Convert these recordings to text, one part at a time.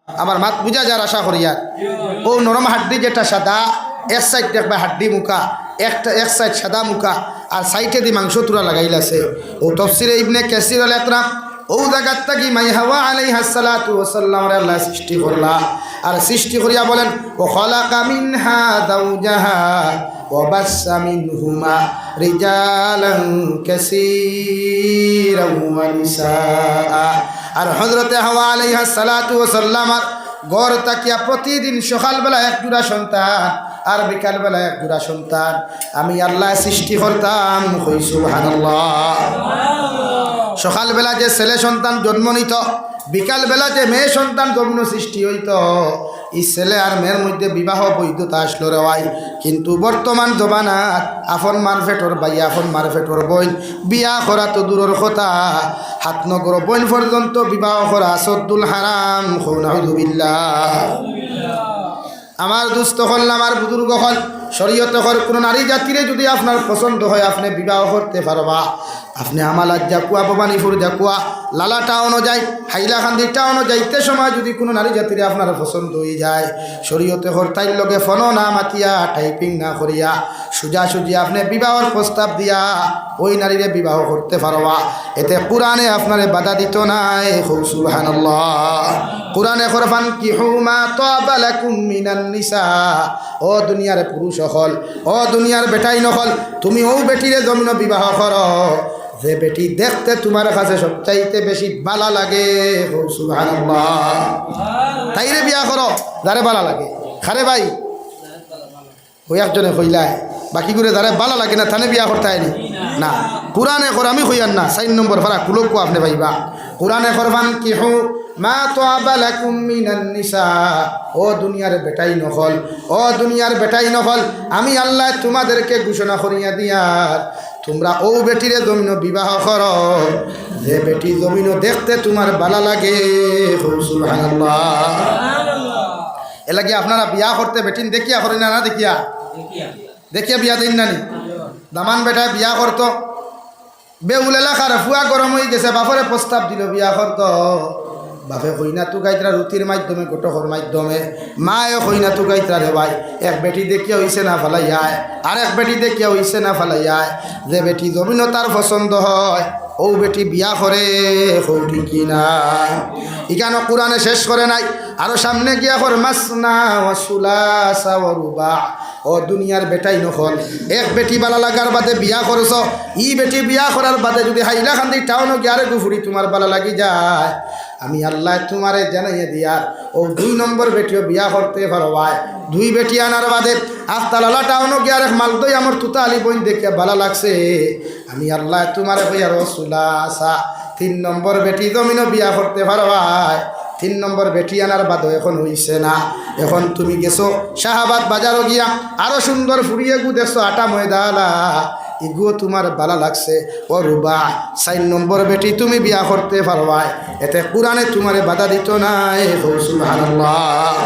আমার মাত বুঝা যার আশা করি আর ও নরম হাড্ডি যেটা সাদা এক সাইড দেখবা হাড্ডি মুখা এক সাইড সাদা মুখা আর সাইডে দি মাংস তুরা লাগাইলাছে ও তফসিরে ইবনে কাসির আল ইকরাম ও জায়গার থাকি মাই হাওয়া আলাইহিস সালাতু ওয়াস সালাম আল্লাহ সৃষ্টি করলা আর সৃষ্টি করিয়া বলেন ও খালাকা মিনহা যাওজাহা ওয়া বাসসা মিনহুমা রিজালান কাসীরান ওয়া নিসা। আর হযরতে হাওয়া আলাইহিস সালাতু ওয়াস সালাম গড় তাকিয়া প্রতিদিন সকালবেলা এক জোড়া সন্তান আর বিকালবেলা এক জোড়া সন্তান আমি আল্লাহ সৃষ্টি করতাম। সুবহানাল্লাহ। সকালবেলা যে ছেলে সন্তান জন্ম নিত, বিকালবেলা যে মেয়ে সন্তান জন্ম সৃষ্টি হইত, এই ছেলে আর মেয়ের মধ্যে বিবাহ বৈধতা আসলো রেওয়াই। কিন্তু বর্তমান জমানাত আপন মারফেটর ভাই আপন মারফেটর বোন বিয়া করা তো দূরের কথা, হাত নগর বোন পর্যন্ত বিবাহ করা সদ্দুল হারাম। নাউযুবিল্লাহ। আমার দুস্থ হল আমার বুজুর্গ হল শরীয়তে হল কোনো নারী জাতিরে যদি আপনার পছন্দ হয় আপনি বিবাহ করতে পারবা। আপনি আমালাত জাকুয়া ভবানীপুর জাকুয়া লালা টাউনও যাই হাইলাকান্দি টাউনও যাইতে সময় যদি কোনো নারী জাতিরে আপনার পছন্দ হয়ে যায় শরীয়তে হল তাইর লগে ফোনও না মাতিয়া টাইপিং না করিয়া সোজাসুজি আপনি বিবাহর প্রস্তাব দিয়া ওই নারীরে বিবাহ করতে পারবা। এতে কোরআনে আপনারে বাধা দিত নাই। সুবহানাল্লাহ। কোরআনে ফরমান কিহু মা তাবা লাকুম মিনান নিসা। ও দুনিয়ার পুরুষ হল ও দুনিয়ার বেটাই নহল তুমি ও বেটিরে জমিন বিবাহ করো যে বেটি দেখতে তোমার কাছে সবচাইতে বেশি ভালো লাগে। সুবহানাল্লাহ। তাইরে বিয়া করো যারে ভালো লাগে। খারে ভাই ওই একজনে কইলায় বাকি করে যারে ভালো লাগে না থানে বিয়া করতে হয়নি না। কোরআনে কর আমি কইয়ান না 4 নম্বর ফারা কুলকু আপনি ভাইবা। কোরআনে ফরমান কিহু মা তাবা লাকুম মিনান নিসা। ও দুনিয়ার বেটাই নহল ও দুনিয়ার বেটাই নহল আমি আল্লাহ তোমাদেরকে ঘোষণা করিয়া দিয়া তোমরা ও বেটিরে জমিন বিবাহ করো যে বেটি জমিন দেখতে তোমার ভালো লাগে। সুবহানাল্লাহ। এলাকি আপনারা বিয়া করতে বেটিন দেখিয়া করেন না দেখিয়া দেখিয়া বিয়া দিন নানি দামান বেটায় বিয়া করতো বেউল এলাকার ফুয়া গরম হয়ে গেছে বাপরে প্রস্তাব দিল বিয়া করতো বাপে কইনা তু গাইতরা রুটির মাধ্যমে গোটকর মাধ্যমে মায়ে কইনা তু গাইতরা রে ভাই এক বেটি দেখিয়া হইছে না ফালাইয়ায় আর এক বেটি দেখিয়া হইছে না ফালাইয়ায় যে বেটি জমিন তার পছন্দ হয় ও বেটি বিয়া করে হৌটি কিনা। ইখানো কোরআনে শেষ করে নাই আরো সামনে গিয়া কর মাসনা ওয়া সুলাসা ওয়া রুবা। ও দুনিয়ার বেটাই নহল এক বেটি বালা লাগার বাদে বিয়া করছ ই বেটি বিয়া করার বাদে যদি হাইলাকান্দি টাউনও গিয়ারে গুফুরি তোমার বালা লাগি যায় আমি আল্লাহ তোমারে জানাইয়ে দিয়া ও 2 নম্বর বেটিও বিয়া করতে পারবাই। 2 বেটি আনার বাদে আফতালালা টাউনও গিয়ারে মালদই আমার তুতা আলী বোন দেখে ভালো লাগছে আমি আল্লাহ তোমারে কইয়া রসুলা আসা 3 নম্বর বেটি জমিনও বিয়া করতে পারবাই। 3 নম্বর বেটি আনার বাদও এখন হইছে না। এখন তুমি গেছো শাহাবাদ বাজারও গিয়া আরো সুন্দর ফুরিয়ে গু দেখছো আটা ময়দালা ইগুও তোমার ভালো লাগছে ও রুবা 4 নম্বর বেটি তুমি বিয়া করতে পারবাই। এতে কোরআনে তোমারে বাধা দিত নাই। সুবহানাল্লাহ।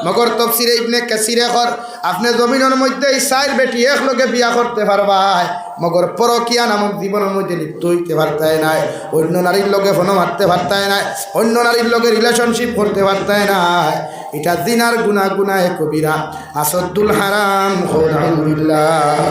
মগর তফসিরে ইবনে কাসিরে কর আপনি জমিনের মধ্যে 4 বেটি একলগে বিয়া করতে পারবাই মগর পরকিয়া নামক জীবনের মধ্যে লিপ্ত হইতে পারতাই নাই। অন্য নারীর লগে ফোন মারতে পারতাই নাই অন্য নারীর লগে রিলেশনশিপ করতে পারতাই নাই। এটা জিনার গুনাহ গুনাহে কবিরা আসদ্দুল হারাম। আলহামদুলিল্লাহ।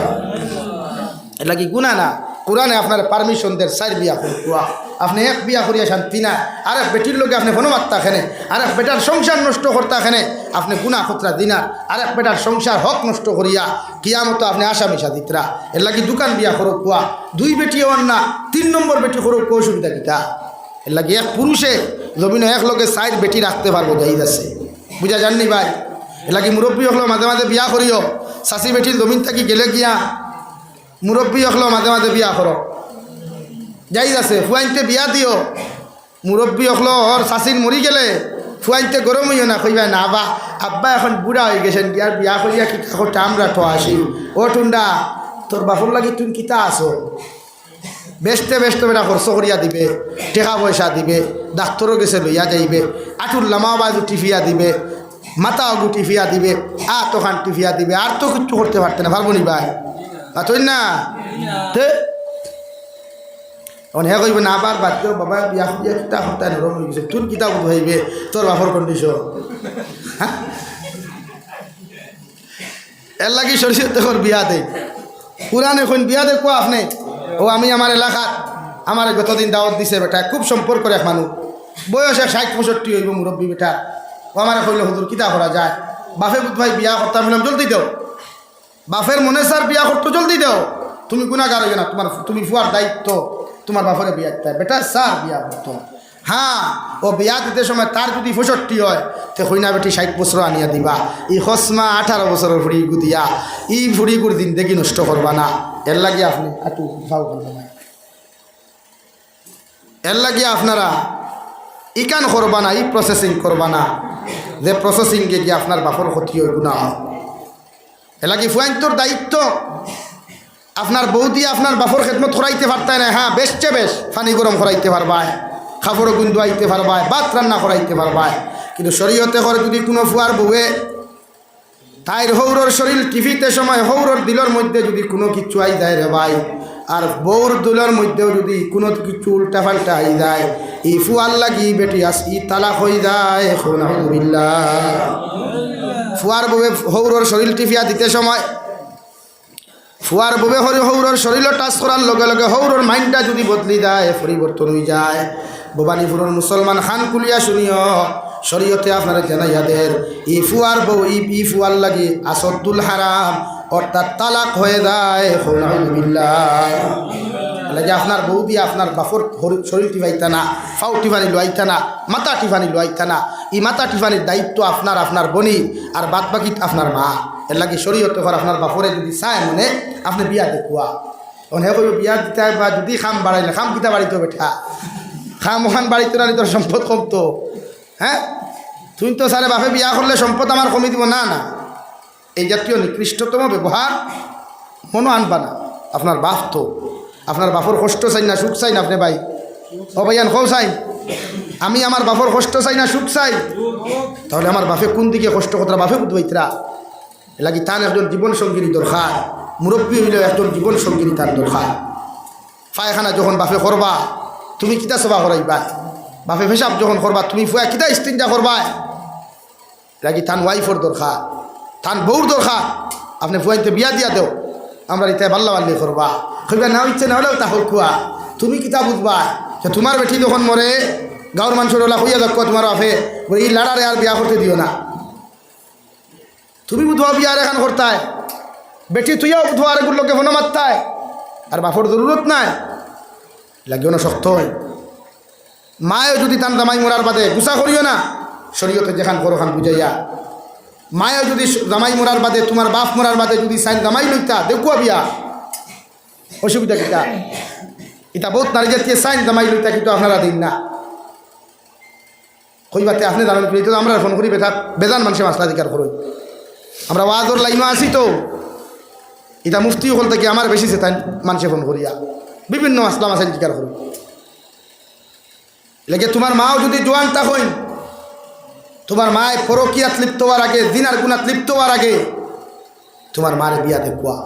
এটা কি গুনাহ না? কোরআনে আপনার পারমিশন দেয় 4 বিয়া করুয়া আপনি এক বিয়া করিয়া শান্তি না আর এক বেটির লোকে আপনি ফোন মারতা খেনে আর এক বেটার সংসার নষ্ট করতা খেনে আপনি গুনাহ খতরা দিনার আর এক বেটার সংসার হক নষ্ট করিয়া কিয়ামত আপনি আসামি সাদিতরা এর লাগি দোকান বিয়া করো কুয়া 2 বেটিও না 3 নম্বর বেটি করো কো সুবিধা কিতা এর লাগি এক পুরুষে জমিনে এক লোকে 4 বেটি রাখতে পারবো জায়েজ আছে বুঝা জাননি ভাই। এর লাগি মুরব্বী হলো মাঝে মাঝে বিয়া করিও শাশি বেটির জমিন থাকি গেলে গিয়া মুরব্বী হলো মাঝে মাঝে বিয়া করো জায়েজ আছে। ফুয়াইনতে বিয়া দিও মুরব্বী হলো ওর শাশির মরি গেলে ফুয়াইনতে গরম হইও না কইবা না বা আব্বা এখন বুড়া হয়ে গেছেন আর বিয়া করিয়া কি করতে আমরা তো আসি ও টুন্ডা তোর বাপর লাগি তুমি কিতা আসো বেচতে বেচতে বেটা খরচ করিয়া দিবে টাকা পয়সা দিবে ডাক্তারও গেছে লইয়া যাইবে আঠুর লামা বাজু টিফিয়া দিবে মাথা অগু টিফিয়া দিবে তোখান টিফিয়া দিবে আর তো কিছু করতে পারতে না পারবো নি ভাই তুই না এখন হে কইব না আবার বাদ দিও বাবা বিয়া খুঁজিয়া কিতা সপ্তাহে নরম হয়ে গেছে তোর কিতাব ধরবে তোর বাপর কন্ডিশন হ্যাঁ এর লাগি শরীয়ত এখন বিয়া দেয় পুরান এখন বিয়া দেয় কোয়া আপনি ও আমি আমার এলাকার আমার গতদিন দাওয়াত দিছে বেটা খুব সম্পর্ক এক মানুষ বয়স 60-65 হইব মুরব্বী বেটা ও আমার কইল হুজুর কিতা করা যায় বাপে বুধ ভাই বিয়া করতাম বললাম জলদি দাও বাপের মনে স্যার বিয়া করতো জলদি দাও তুমি গুণাগার হইবে না তুমি ফুয়ার দায়িত্ব তোমার বাপরে বিয়া দিতে বেটা স্যার বিয়া করতো হ্যাঁ ও বিয়া দিতে সময় তার যদি 65 হয় তে কইনা বেটি 60 বছর আনিয়া দিবা ই হসমা 18 বছরের ফুড়ি গুদিয়া ই ফুড়ি গুড় দিন দেখি নষ্ট করবা না এর লাগি আপনি একটু ভাও করবেন না এর লাগি আপনারা ইকান করবা না ই প্রসেসিং করবা না যে প্রসেসিংকে গিয়ে আপনার বাপর ক্ষতি হইব না এর লাগি ফুয়াইন্তর দায়িত্ব আপনার বৌদি আপনার বাপর খেদমত করাইতে পারতাই না হ্যাঁ বেশছে বেশ পানি গরম করাইতে পারবায় খাবড় গুন্দু আইতে পারবায় ভাত রান্না করাইতে পারবায় কিন্তু শরীয়তে করে যদি কোনো ফুয়ার বউয়ে তাইর হৌরর শরীর টিভিতে সময় হৌরর দিলর মধ্যে যদি কোনো কিছু আই যায় রে ভাই আর বউর দুলের মধ্যেও যদি কোনো কিছু উল্টা পাল্টা আই যায় ই ফুয়ার লাগি বেটি আস ই তালাক হয়ে যায় ফুয়ার বউয়ে হৌরর শরীর টিভিয়া দিতে সময় ফুয়ার বউয়ে হৌরর শরীর টাচ করার লগে লগে হৌরর মাইন্ডটা যদি বদলি যায় পরিবর্তন হয়ে যায় ভবানীপুরের মুসলমান খান কুলিয়া শুনিও শরীয়তে আপনারা জানাইয়াদের ই ফুয়ার বউ ই ফুয়ার লাগি আসদ্দুল হারাম অর্থাৎ তালাক হয়ে যায় লাগে আপনার বউ দিয়ে আপনার বাপর শরীর টিফাইতা না ফাউ টিফানি লোয়াইতা না মাথা টিফানি লোয়াইতা না ই মাথা টিফানির দায়িত্ব আপনার বনি আর বাদ বাকি আপনার মা এর লাগে শরীয়তে ঘর আপনার বাপরে যদি চায় মনে আপনি বিয়া দেখুয়া অনেক বিয়া দিতে বা যদি খাম বাড়াইলে খাম কিতা বাড়িতে বেঠা খাম ওখান বাড়িতে না তোর সম্পদ কমতো হ্যাঁ তুই তো সারে বাপে বিয়া করলে সম্পদ আমার কমে দিব না না এই জাতীয় নিকৃষ্টতম ব্যবহার মনো আনবা না আপনার বাপ তো আপনার বাপর কষ্ট চাই না সুখ চাই না আপনি ভাই ও ভাইয়ান কও চাই আমি আমার বাপর কষ্ট চাই না সুখ চাই তাহলে আমার বাপে কোন দিকে কষ্ট কথা বাপে বুঝবাইতরা লাগি তার একজন জীবনসঙ্গিনী দরকার মুরব্বী হইলেও একজন জীবনসঙ্গিনী তার দরকার পায়খানা যখন বাপে করবা তুমি কিতা সেবা করাইবা বাপে পেশাব যখন করবা তুমি ফুয়া কিতা স্টিনটা করবা লাগি তান ওয়াইফর দরকার তান বউর দরকার আপনি ফুয়াইতে বিয়া দিয়া দেও আমরা ইতায় বাল্লা বাল্লি করবা কইবা না ইচ্ছে না হলেও তা হোক কুয়া তুমি কিতা বুঝবা যে তোমার বেটি যখন মরে গাঁর মানুষের ওলা হইয়া দেখো তোমার বাপে বলে এই লাড়ারে আর বিয়া করতে দিও না তুমি বুধবা বিয়ার এখান করতায় বেটি তুইও বুধবা আরেকগুলোকে ফোনো মারতায় আর বাপর জরুরত নাই লাগিও না শক্ত হয় মায়ও যদি তান জামাই মরার বাদে গুসা করিও না শরীয়তে যেখান করো খান বুঝাইয়া মায়ও যদি জামাই মরার বাদে তোমার বাপ মরার বাদে যদি সাইন জামাই লইতা দেখুয়া বিয়া অসুবিধা কিতা এটা বহুত নারী জাতীয় সাইন জামাই লইতা কিন্তু আপনারা দিন না কইবাতে আপনি জানেন তো আমরা ফোন করি বেজান মানুষের মাসলা অধিকার করই আমরা ওয়াজর লাইনও আসি তো এটা মুফতি হল থেকে আমার বেশি সে তাই মানুষে ফোন করিয়া বিভিন্ন মাসলা মাসাইল অধিকার করি লেগে তোমার মাও যদি জোয়ান তা হইন তোমার মায় পরকিয়াত লিপ্ত হওয়ার আগে দিনার গুণাত লিপ্ত হওয়ার আগে তোমার মারে বিয়া দেখুয়া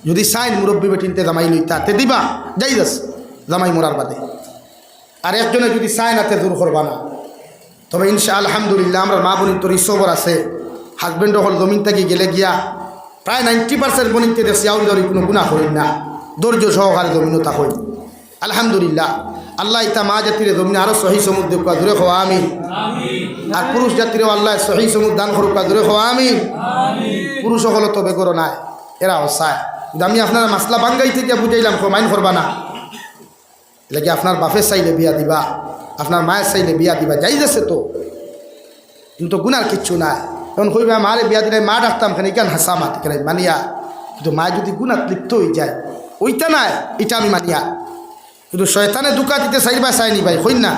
যদি সাইন মুরব্বী বেটিনতে জামাই লইতা তে দিবা যাই যাস জামাই মরার বাদে আর একজনে যদি সাইন হাতে দূর করবা না তবে ইনশা আলহামদুলিল্লাহ আমরা মা বোনির তোর ইসবর আছে হাজবেন্ড হল জমিন থেকে গেলে গিয়া প্রায় 90% বনিতে দেখছি আউল ধরি কোনো গুণা করেন না ধৈর্য সহকারে জমিনতা হই আলহামদুলিল্লাহ আল্লাহ ইতা মা জাতির জমিনে আরও সহি সমুদ্র দূরে হওয়া আমি আর পুরুষ জাতিরও আল্লাহ সহি সমুদ্র দান করুক দূরে হওয়া আমি পুরুষ হলো তো বেগর নাই এরাও চায় কিন্তু আমি আপনারা মাসলা বাঙ্গাই থেকে বুঝাইলাম মাইন করবা না এলাকি আপনার বাপের চাইলে বিয়া দিবা আপনার মায়ের চাইলে বিয়া দিবা যাই যাচ্ছে তো কিন্তু গুনার কিচ্ছু নাই তখন কইবা মারে বিয়া দিলে মা ডাকতাম কেন কেন হাসা মাত কেন মানিয়া কিন্তু মায় যদি গুনাত লিপ্ত হয়ে যায় ওইটা নাই এটা আমি মানিয়া কিন্তু শয়তানে দুকা দিতে চাইবা চাইনি ভাই হইন না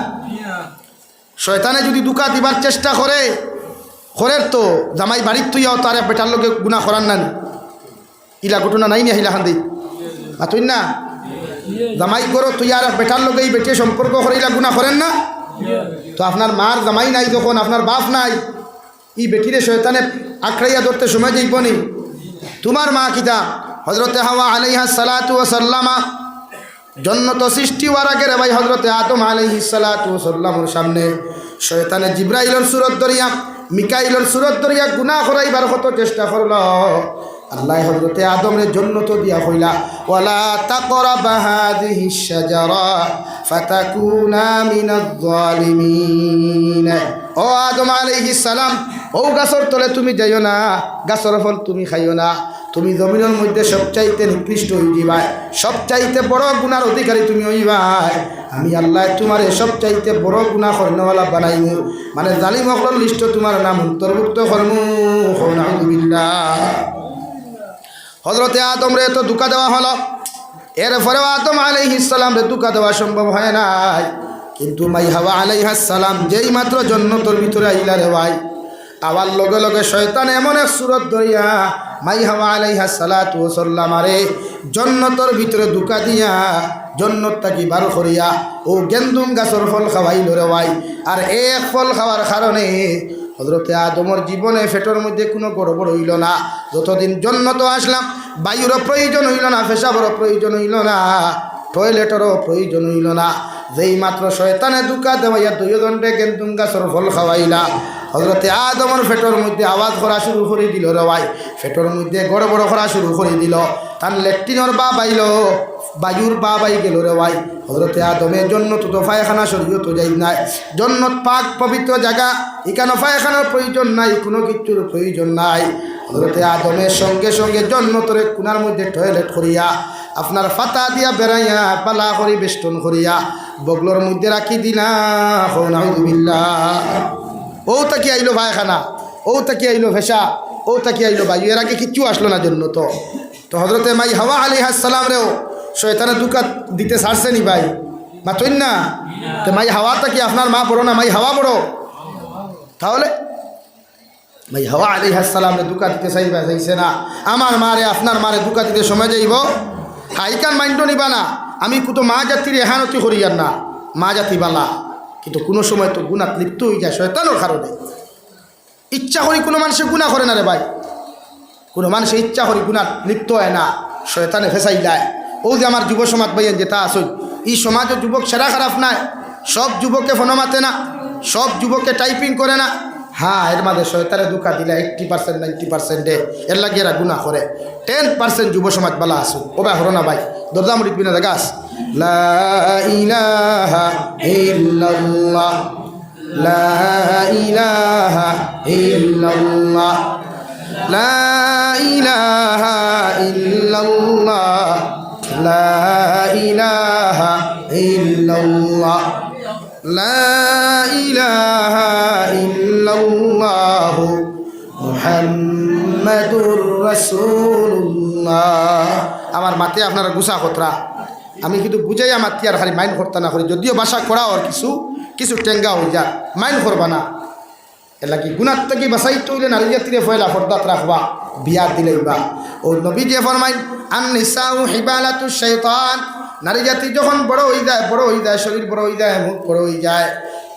শয়তানে যদি দুকা দিবার চেষ্টা করে তো জামাই বাড়ির তুইয়াও তার বেটার লোকে গুণা করার না ইলা ঘটনা নাই না হিলাখান দিই তুই না জামাই করো তুই আর বেটার লোকে এই বেটে সম্পর্ক করে ইলা গুণা করেন না তো আপনার মার জামাই নাই যখন আপনার বাপ নাই এই বেটিরে শয়তানে আঁকড়াইয়া ধরতে সময় যাইব নি তোমার মা কিতা হজরতে হাওয়া আলাইহা সালাতু ওয়া সাল্লামা জন্নত সৃষ্টি হওয়ার আগে রে ভাই হযরতে আদম আলাইহিস সালাতু ওয়াস সালামের সামনে শয়তানে জিবরাইলের সুরত ধরিয়া মিকাইলের সুরত ধরিয়া গুনাহ করাইবার কত চেষ্টা করল। আল্লাহ হযরতে আদমরে জন্নত দিয়া কইলা ওয়ালা তাকরাবা হাযিহিশ শাজারা ফাতাকুনা মিনাজ জালিমিন। ও আদম আলাইহিস সালাম, ও গাছর তলে তুমি যাইও না, গাছর ফল তুমি খাইও না, তুমি জমিনের মধ্যে সবচাইতে নিকৃষ্ট হয়ে যাবাই, সবচাইতে বড় গুনার অধিকারী তুমি হইবাই। আমি আল্লাহ তোমারে সবচাইতে বড় গুনাহ করনেওয়ালা বানাইমু, মানে জালিম হকর লিস্ট তোমার নাম অন্তর্ভুক্ত করমু। নাউযুবিল্লাহ। হযরতে আদম রে তো দুঃখ দেওয়া হলো, এরপরেও আদম আলাইহিস সালাম রে দুঃখ দেওয়া সম্ভব হয় নাই। কিন্তু মাই হাওয়া আলাইহিস সালাম যেই মাত্র জান্নাতের ভিতরে আইলা রে ভাই, আবার লগে লগে শয়তান এমন এক সুরত ধরিয়া মাই হাওয়া আলাইহিস সালাতু ওয়াস সালাম রে জান্নাতের ভিতরে দুকা দিয়া জান্নাত থাকি বার করিয়া ও গেন্দুম গাছের ফল খাওয়াইল রে ভাই। আর এক ফল খাওয়ার কারণে হযরতে আদমের জীবনে পেটের মধ্যে কোনো গড়বড় হইল না। যতদিন জান্নাত আসলাম, বায়ুরও প্রয়োজন হইল না, পেশাবেরও প্রয়োজন হইল না, টয়লেটেরও প্রয়োজন হইল না। যেই মাত্র শয়তানে দুকা দেওয়াইয়া দুইজনকে গেন্দুম গাছের ফল খাওয়াইলা, হযরতে আদমের পেটের মধ্যে আওয়াজ করা শুরু করে দিল রে ভাই, পেটের মধ্যে গড়বড় করা শুরু করে দিল। তার ল্যাট্রিনের বা বাইল, বায়ুর বা বাই গেল রে ভাই। হযরতে আদমের জন্য তো পায়খানা শরীয়ত যাই নাই, জন্নত পাক পবিত্র জায়গা, এখানে পায়খানার প্রয়োজন নাই, কোনো কিছুর প্রয়োজন নাই। হযরতে আদমের সঙ্গে সঙ্গে জন্নতর কোনার মধ্যে টয়লেট করিয়া আপনার ফাতা দিয়া বেড়াইয়া পালা করি বেষ্টন করিয়া বগলোর মধ্যে রাখি দিলা। নাউযুবিল্লাহ। ও তাকি আইলো পায়খানা, ও তাকি আইলো ভেসা, ও তাকি আইলো বায়ু, এর আগে কিচ্ছু আসলো না জন্নত। তো হযরতে মাই হাওয়া আলাইহিস সালাম রেও শয়তানে দুকা দিতে ছাড়ছে নি ভাই? মাতইন না। তো মাই হাওয়াটা কি আপনার মা বড় না মাই হাওয়া বড়? তাহলে মাই হাওয়া আলাইহিস সালাম রে দুকা দিতে চাইছে না। আমার মারে আপনার মারে দুকা দিতে সময় যাইব, হাইকান মাইন্ড নিবা না। আমি তো মা জাতির এহানতি করিয়ার না, মা জাতি বালা, কিন্তু কোনো সময় তো গুনাহ লিপ্ত হয়ে যায় শয়তানের কারণে। ইচ্ছা করি কোনো মানুষে গুনাহ করে না রে ভাই, কোনো মানুষে ইচ্ছা করি গুনাহ লিপ্ত হয় না, শয়তানে ফেসাই দেয়। ও যে আমার যুব সমাজ ভাইয়ের যেটা আসল, এই সমাজের যুবক সেরা খারাপ নাই, সব যুবককে ফোন মাতে না, সব যুবককে টাইপিং করে না। হ্যাঁ, এর মাঝে শয়তানে দুঃখা দিলে 80% 90% এর লাগে এরা গুনাহ করে। 10% যুব সমাজ বালা আসুন, ওবা হরো না ভাই, দরজা মুড়ি বিনা দেখাস। লা ইলাহা ইল্লাল্লাহ, লা ইলাহা ইল্লাল্লাহ, লা ইলাহা ইল্লাল্লাহ, লা ইলাহা ইল্লাল্লাহ, লা ইলাহা ইল্লাল্লাহ মুহাম্মাদুর রাসূলুল্লাহ। আমার মাতে আপনারা গুছা খতরা, আমি কিন্তু বুঝাই আমার তিয়ার খালি মাইন্ড করতে না করি, যদিও বাসা করা আর কিছু কিছু টেঙ্গা হয়ে যায়, মাইন্ড করবা না। এলা কি গুনার থেকে বাসাই তৈলে নারী জাতিরে ফয়লা ফর্দাত রাখবা, বিয়া দিলেইবা। ও নবী যে ফরমাইন আন নিসাউ হিবালাতু শাইতান, নারী জাতি যখন বড় হয়ে যায়, বড় হয়ে যায়, শরীর বড় হয়ে যায়, মুখ বড় হয়ে যায়,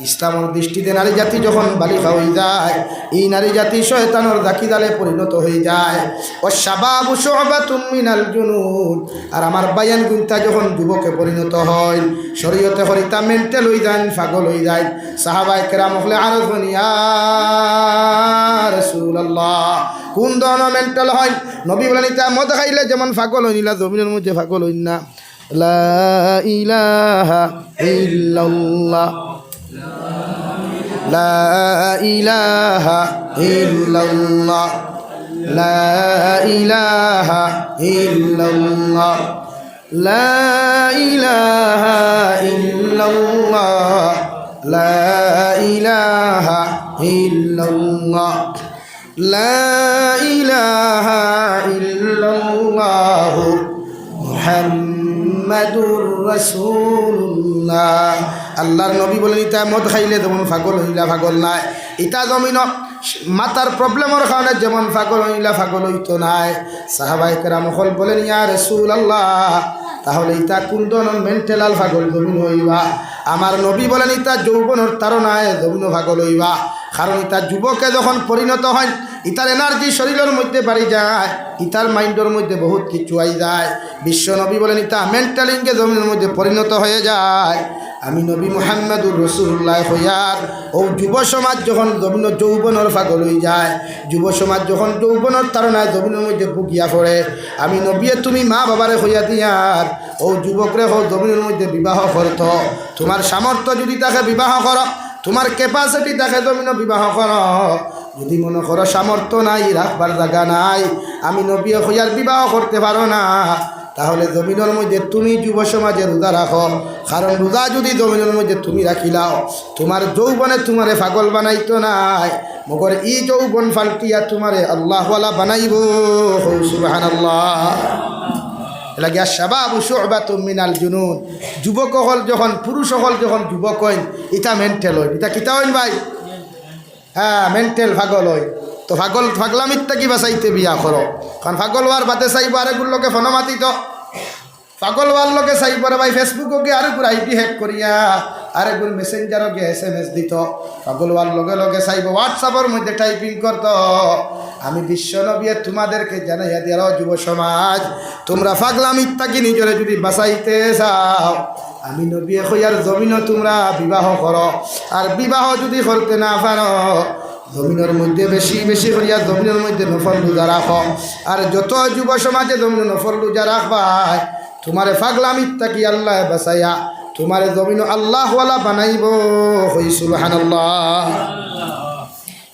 ইসলামের দৃষ্টিতে নারী জাতি যখন বালিকা হয়ে যায়, এই নারী জাতি শয়তানের দাখিদালে পরিণত হয়ে যায়। ও শাবাবু শুবাতুম মিনাল জুনুন, আর আমার বায়ান গুনতা যখন যুবকে পরিণত হয়, শরীয়তে হরিতা মেন্টাল হয়ে যায়, পাগল হয়ে যায়। সাহাবায়ে কেরাম হলে আরো ইয়া রাসূলুল্লাহ, কোন ধরনের মেন্টাল হয়? নবী বলেন তা মদ খাইলে যেমন পাগল হইলা, জমিনের মধ্যে পাগল হইন না। লা ইলাহা ইল্লাল্লাহ, লা ইলাহা ইল্লাল্লাহ, লা ইলাহা ইল্লাল্লাহ, লা ইলাহা ইল্লাল্লাহ, লা ইলাহা ইল্লাল্লাহ, লা ইলাহা ইল্লাল্লাহ মুহাম্মাদুর রাসূলুল্লাহ। আল্লাহর নবী বলেন ইতা মদ খাইলে যেমন পাগল হইলা পাগল নাই, ইতা জমিন মাতার প্রবলেমের কারণে যেমন পাগল হইলা পাগল হইতো নাই। সাহাবায়ে কেরাম বলেন ইয়া রাসূলুল্লাহ, তাহলে ইতা কোন ধরনের মেন্টাল পাগল জমিন হইবা? আমার নবী বলেন ইতা যৌবনের তারনায় যৌন ভাগ লইবা, কারণ ইতা যুবকে যখন পরিণত হয় ইতার এনার্জি শরীরের মধ্যে বাড়ি যায়, ইতার মাইন্ডের মধ্যে বহুত কিছু আই যায়। বিশ্ব নবী বলেন ইতা মেন্টালিংকে জমিনের মধ্যে পরিণত হয়ে যায়। আমি নবী মুহাম্মদুর রাসূলুল্লাহ হইয়ার ও যুব সমাজ যখন জমিন যৌবনের পাগল হয়ে যায়, যুব সমাজ যখন যৌবনের তারনায় জমিনের মধ্যে বুকিয়া পড়ে, আমি নবী তুমি মা বাবারে হইয়া দিয়ার ও যুবকরে হোক জমিনের মধ্যে বিবাহ করত। তোমার সামর্থ্য যদি তাকে বিবাহ কর, তোমার ক্যাপাসিটি তাকে জমিন বিবাহ কর। যদি মনে করো সামর্থ্য নাই, রাখবার জায়গা নাই, আমি নবী হইয়ার বিবাহ করতে পারো না, তাহলে জমিনের মধ্যে তুমি যুব সমাজে রোজা রাখো। কারণ রোজা যদি জমিনের মধ্যে তুমি রাখিলাও, তোমার যৌবনে তোমারে পাগল বানাইতো নাই, মগর ই যৌবন ফাল্টিয়া তোমারে আল্লাহওয়ালা বানাইব। সুবহানাল্লাহ। লাগে শাবাবু শু'বাতুম মিনাল জুনুন। যুবক হল যখন, পুরুষ হল যখন যুবক হইন, ইটা মেন্টাল হইন। ইটা কিতা হইন ভাই? হ্যাঁ, মেন্টাল পাগল হয়। তো পাগলামিতটা কি বাঁচাইতে বিয়া করো, কারণ পাগল হওয়ার বাদে চাইব আরেকগুলো লোকে ফোন মাতিত, পাগল হওয়ার লোকে চাইব রে ভাই ফেসবুকও গিয়ে আরেকগুলো আইডি হ্যাক করিয়া, আরেকগুলো মেসেঞ্জারও গিয়ে SMS দিত। পাগল হওয়ার লগে লগে চাইব হোয়াটসঅ্যাপের মধ্যে টাইপিং করত। আমি বিশ্ব নবী তোমাদেরকে জানাইয়া দিয়ার যুব সমাজ, তোমরা পাগলামিতটা কি নিজরে যদি বাঁচাইতে চাও, আমি নবী হইয়ার জমিনও তোমরা বিবাহ করো। আর বিবাহ যদি করতে না পারো, জমিনের মধ্যে বেশি বেশি করিয়া জমিনের মধ্যে নফল রোজা রাখো। আর যত যুব সমাজে জমিনে নফল রোজা রাখবাই, তোমারে পাগলামিত থাকি আল্লাহ বাঁচাইয়া তোমারে জমিন আল্লাহওয়ালা বানাইব। হই সুবহানাল্লাহ।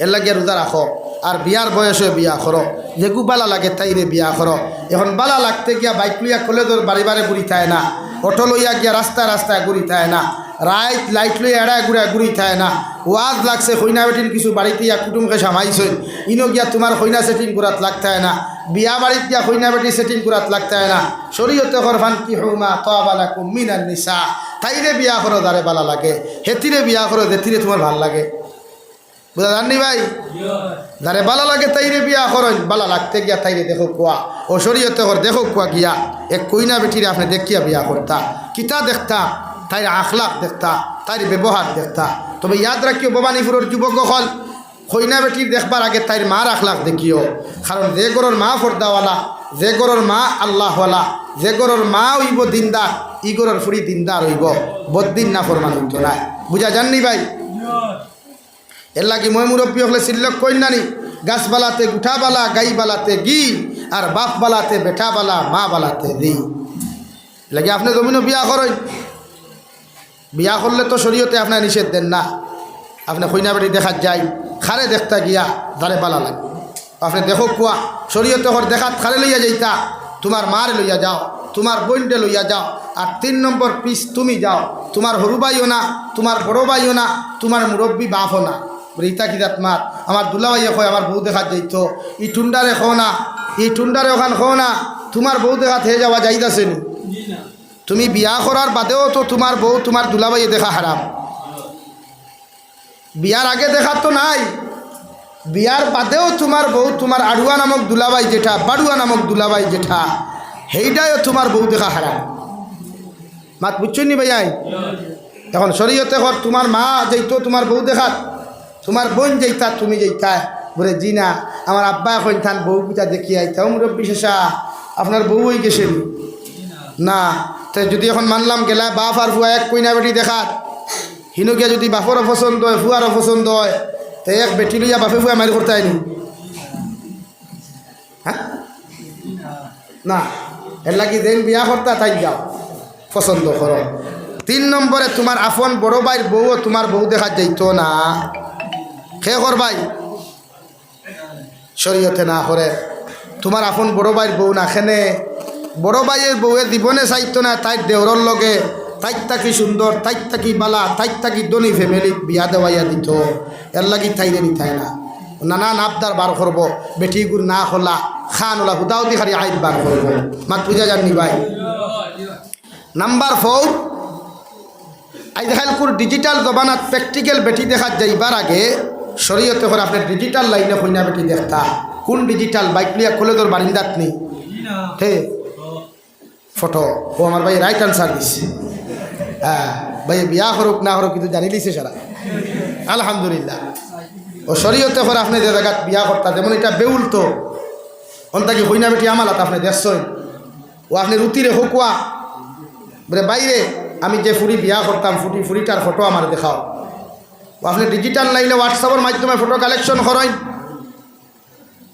এর লাগে রোজা রাখো। আর বিয়ার বয়সে বিয়া করো, যেগু বালা লাগে তাইরে বিয়া করো। এখন বালা লাগতে গিয়া বাইক লইয়া কলেজের বাড়ি বাড়ি ঘুরি থাকে না, অটো লইয়া গিয়া রাস্তায় রাস্তায় ঘুরি থাকে না, রাইট লাইট লইয়া এড়ায় ঘুরি থাকে না। ওয়াজ লাগছে কইনা বেটির কিছু বাড়িতে ইয়া কুটুমকে সামাইছই, ইনো গিয়া তোমার কইনা সেটিং করাত লাগতে হয় না, বিয়া বাড়িতে গিয়া কইনা বেটি সেটিং করাত লাগতে হয় না। শরীয়তে হরফান কি হুমা তাবালাকুম মিনান নিসা, তাইরে বিয়া করো যারে বালা লাগে, হেতিরে বিয়া করো যেতিরে তোমার ভাল লাগে। বুঝা জাননি ভাই? যারে বালা লাগে তাইরে বিয়া করেন, বালা লাগতে গিয়া তাইরে দেখো কুয়া। ও শরীয়তে হর দেখো কুয়া গিয়া এক কইনা বেটিরে আপনি দেখিয়া বিয়া করতা, কিতা দেখতা, তাইর আখলাক দেখতা, তাইর ব্যবহার দেখতা। তবে ইয়াদ রাখিও ভবানীপুরের যুবক হল, কইনা বেটির দেখবার আগে তাইর মার আখলাক দেখিও। কারণ যে গরর মা ফর্দাওয়ালা, যে গরর মা আল্লাহওয়ালা, যে গরর মা হইব দিনদার, ই গরর ফুরি দিনদার হইব, বদ্দিন না ফরমান হইত না। বুঝা জাননি ভাই? এর লাগে মই মুরব্বী হলে সিল্লক কইনানি, গাছ বালাতে গুঠা বালা, গাই বালাতে গি, আর বাপ বালাতে বেটা বালা, মা বালাতে দি। লাগে আপনি জমিনও বিয়া করেন, বিয়া করলে তো শরীয়তে আপনার নিষেধ দেন না। আপনি কইনা বেটি দেখাত যাই, খারে দেখতা গিয়া ধারে বালা লাগে, আপনি দেখো কুয়া শরীয়তে হর দেখাত খারে লইয়া যাইতা, তোমার মারে লইয়া যাও, তোমার বোনটে লইয়া যাও। আর 3 নম্বর পিস তুমি যাও, তোমার হরু ভাইও না, তোমার বড় ভাইও না, তোমার মুরব্বী বাপও না। রিতা কিরাত মার আমার দুলাভাইয়ে কয় আমার বউ দেখাত যাইত, ই টুন্ডারে খো না, ই টুন্ডারে ওখান খো না, তোমার বউ দেখাত হয়ে যাওয়া যাইতাছে নি? তুমি বিয়া করার বাদেও তো তোমার বউ তোমার দুলাভাইয়ে দেখা হারাম। বিয়ার আগে দেখা তো নাই, বিয়ার বাদেও তোমার বউ তোমার আড়ুয়া নামক দুলাভাই যেটা, বাড়ুয়া নামক দুলাভাই যেটা, সেইটাও তোমার বউ দেখা হারাম। মাত বুঝছেন নি ভাইয়াই? এখন শরীয়তে হর তোমার মা যাইতো তোমার বউ দেখাত, তোমার বোন যাইতা, তুমি যাইতা, বলে জি না আমার আব্বা এখন থান বউ পিতা দেখি আইতাও মুরব্বী শেষা আপনার বউ হয়ে গেছেন না। তাই যদি এখন মানলাম গেলা বাপ আর ফুয়া এক কইনা বেটি দেখাত, হিনুকিয়া যদি বাপরও পছন্দ হয় ফুয়ারও পছন্দ হয়, তো এক বেটি লইয়া বাপে ফুয়া মারি করতে হয়নি? হ্যাঁ না, এর লাগি যেন বিয়া করতা তাই যাও পছন্দ করো। 3 নম্বরে তোমার আপন বড় ভাইয়ের বউও তোমার বউ দেখা যাইতো না, খে কর ভাই শরীয়তে না করে। তোমার আপন বড় ভাইয়ের বউ না, খেনে বড় ভাইয়ের বউয়ে জীবনে চাইতো না তাই দেওরর লগে, তাই থাকি সুন্দর, তাই থাকি বালা, তাই থাকি ধনী ফ্যামিলি বিয়া দেওয়াইয়া দিত। এর লাগি তাইরে নিতাই না, নানান আবদার বার করব, বেটিগুর না খোলা খান ওলা হুদাও দি খালি আইব বার করব। মাত বুঝা জাননি ভাই? নাম্বার 4, আজকালকুর ডিজিটাল জমানাত প্র্যাকটিক্যাল বেটি দেখাত যাইবার আগে শরীয়তে করে আপনার ডিজিটাল লাইনে কইনা বেটি দেখতা। কোন ডিজিটাল? বাইক লিয়া কলেজের বারিন্দাত নেই হে ফটো। ও আমার ভাই রাইট আনসার দিছে। হ্যাঁ ভাই বিয়া করুক না করুক কিন্তু জানি দিছে সারা আলহামদুলিল্লাহ। ও শরীয়তে করে আপনি যে জায়গাত বিয়া করতা যেমন এটা বেউল তো অন্তাকি হইনা বেটি আমালাত আপনি দেখছেন ও আপনি রুতিরে হোকুয়া বলে বাইরে আমি যে ফুরি বিয়া করতাম ফুরিটার ফটো আমার দেখাও। ও আপনি ডিজিটাল লাইনে হোয়াটসঅ্যাপের মাধ্যমে ফটো কালেকশন করেন।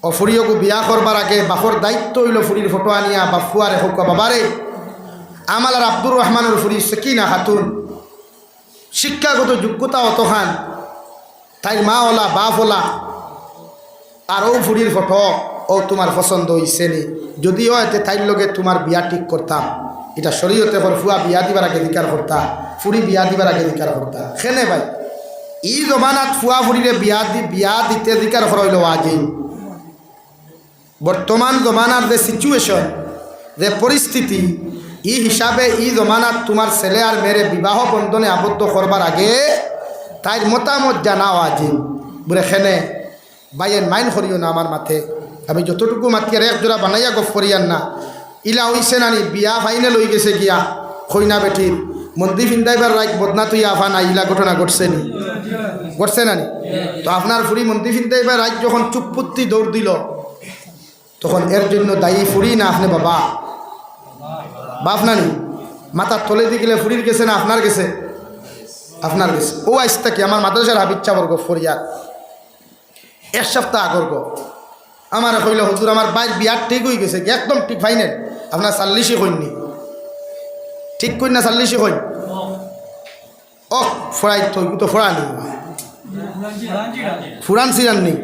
ও ফুরিয়কু বিয়া করবার আগে বাপর দায়িত্ব হইল ফুরির ফটো আনিয়া বা ফুয়ারে হোক বাবারে আমাল আর আব্দুর রহমানের ফুরি সেকিনা খাতুন শিক্ষাগত যোগ্যতা অতখান তাই মা ওলা বাপ ওলা আর ও ফুরির ফটো ও তোমার পছন্দ হইছে নি যদিও এতে তাইর লগে তোমার বিয়া ঠিক করতাম। এটা শরীয়তে পর ফুয়া বিয়া দিবার আগে অধিকার করতা ফুরি বিয়া দিবার আগে অধিকার করতা। খেনে ভাই ই জমানাত ফুয়া ফুরিরে বিয়া দিতে অধিকার করা হইল আজিম। বর্তমান জমানার যে সিচুয়েশন যে পরিস্থিতি ই হিসাবে ই জমানাত তোমার ছেলে আর মেয়েরে বিবাহ বন্ধনে আবদ্ধ করবার আগে তাই মতামত জানাও আজিম বলে খেনে বাইয়ের মাইন করিও না আমার মাথে আমি যতটুকু মাতি আর একজোড়া বানাইয়া গফ করিয়ান না ইলা হইছে নানি বিয়া ফাইনে লই গেছে গিয়া খইনা বেটির মন্দির ফিন্দাইবার রাইক বদনা তুই আফা না ইলা ঘটনা ঘটছে নি ঘটছে নানি। তো আপনার ফুরি মন্দির ফিন্দাইবার রাইক যখন চুপপুত্তি দৌড় দিল তখন এর জন্য দায়ী ফুরি না আপনি বাবা বাপ নানি মাথার তলে দিয়ে গেলে ফুরির গেছে না আপনার গেছে আপনার গেছে। ও আইসটা কি আমার মাদ্রাসার হাবিচ্ছা বর্গ ফরিয়ার এক সপ্তাহ আগর্গ আমার কইল হুজুর আমার বাইর বিয়ার ঠিক হয়ে গেছে একদম ঠিক ফাইনাল আপনার 40 হইনি ঠিক কই না 40 হইন ও ফরাই তো ফরানি ফুরান সিরান নেই